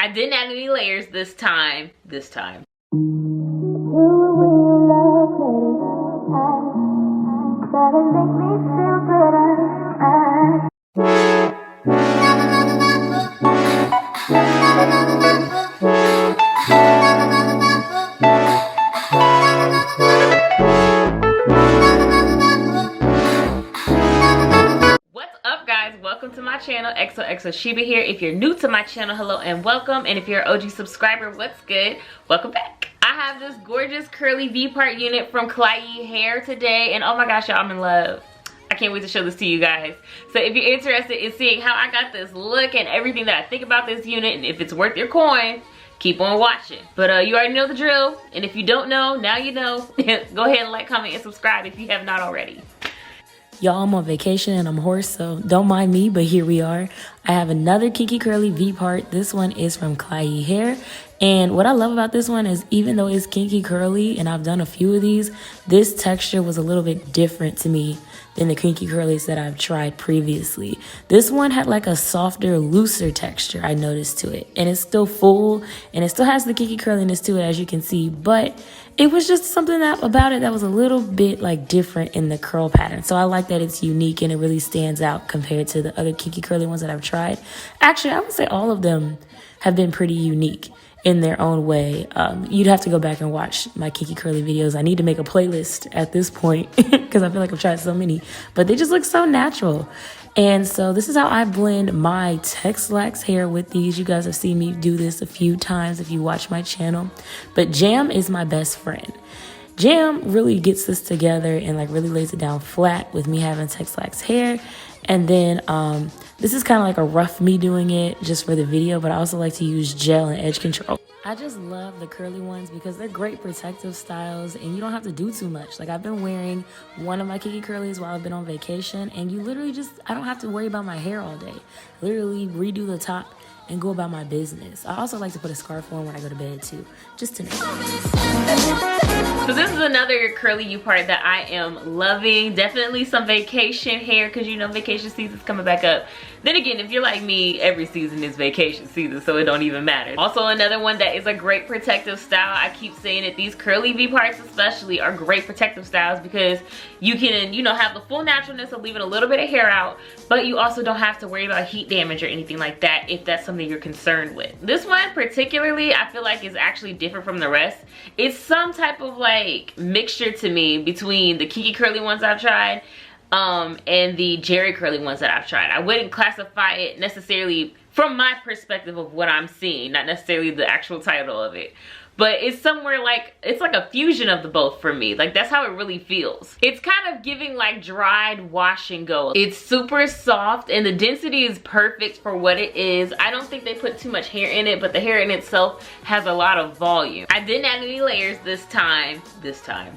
I didn't add any layers this time. Welcome to my channel. XOXO Sheba here. If you're new to my channel, hello and welcome. And if you're an OG subscriber, what's good? Welcome back. I have this gorgeous curly V-part unit from Klaiyi hair today, and oh my gosh, y'all, I'm in love. I can't wait to show this to you guys. So if you're interested in seeing how I got this look and everything that I think about this unit and if it's worth your coin, keep on watching. But you already know the drill, and if you don't know, now you know. Go ahead and like, comment, and subscribe if you have not already. Y'all, I'm on vacation and I'm hoarse, so don't mind me, but here we are. I have another Kinky Curly V-part. This one is from Klaiyi hair. And what I love about this one is even though it's kinky curly and I've done a few of these, this texture was a little bit different to me than the kinky curlies that I've tried previously. This one had like a softer, looser texture, I noticed to it. And it's still full and it still has the kinky curliness to it, as you can see, but it was just something about it that was a little bit like different in the curl pattern. So I like that it's unique and it really stands out compared to the other kinky curly ones that I've tried. Actually, I would say all of them have been pretty unique in their own way. You'd have to go back and watch my kinky curly videos. I need to make a playlist at this point because I feel like I've tried so many, but they just look so natural. And so this is how I blend my Texlax hair with these. You guys have seen me do this a few times if you watch my channel, but Jam is my best friend. Jam really gets this together and like really lays it down flat with me having Texlax hair. And then this is kind of like a rough me doing it just for the video, but I also like to use gel and edge control. I just love the curly ones because they're great protective styles and you don't have to do too much. Like I've been wearing one of my kinky curlies while I've been on vacation, and you literally just, I don't have to worry about my hair all day. Literally redo the top and go about my business. I also like to put a scarf on when I go to bed too, just to know. So this is another curly U part that I am loving. Definitely some vacation hair because you know vacation season's coming back up. Then again, if you're like me, every season is vacation season, so it don't even matter. Also another one that is a great protective style. I keep saying it, these curly V parts especially are great protective styles because you can, you know, have the full naturalness of leaving a little bit of hair out, but you also don't have to worry about heat damage or anything like that if that's something you're concerned with. This one particularly, I feel like is actually different from the rest. It's some type of like mixture to me between the kinky curly ones I've tried and the Jerry curly ones that I've tried. I wouldn't classify it necessarily from my perspective of what I'm seeing, not necessarily the actual title of it. But it's somewhere like, it's like a fusion of the both for me. Like that's how it really feels. It's kind of giving like dried wash and go. It's super soft and the density is perfect for what it is. I don't think they put too much hair in it, but the hair in itself has a lot of volume. I didn't add any layers this time.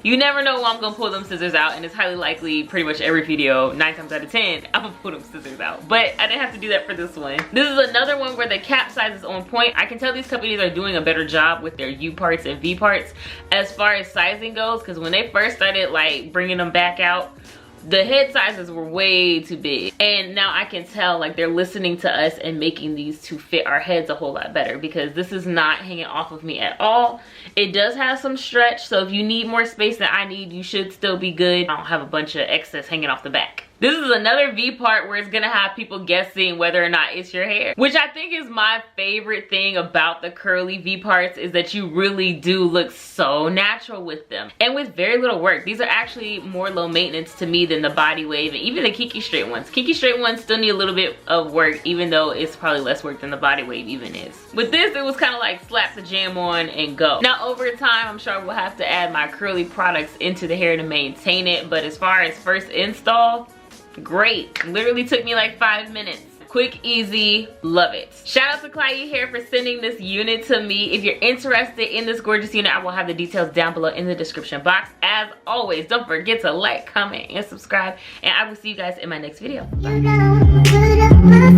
You never know when I'm gonna pull them scissors out, and it's highly likely pretty much every video, 9 times out of 10, I'm gonna pull them scissors out. But I didn't have to do that for this one. This is another one where the cap size is on point. I can tell these companies are doing a better job with their U parts and V parts as far as sizing goes, because when they first started like bringing them back out, the head sizes were way too big, and now I can tell like they're listening to us and making these to fit our heads a whole lot better, because this is not hanging off of me at all. It does have some stretch, so if you need more space than I need, you should still be good. I don't have a bunch of excess hanging off the back. This is another V part where it's gonna have people guessing whether or not it's your hair, which I think is my favorite thing about the curly V parts, is that you really do look so natural with them and with very little work. These are actually more low maintenance to me than the body wave and even the kinky straight ones. Kinky straight ones still need a little bit of work, even though it's probably less work than the body wave even is. With this, it was kind of like slap the jam on and go. Now over time, I'm sure we'll have to add my curly products into the hair to maintain it, but as far as first install, great. Literally took me like 5 minutes. Quick, easy, love it. Shout out to Klaiyi hair for sending this unit to me. If you're interested in this gorgeous unit, I will have the details down below in the description box. As always, don't forget to like, comment, and subscribe, and I will see you guys in my next video. Bye.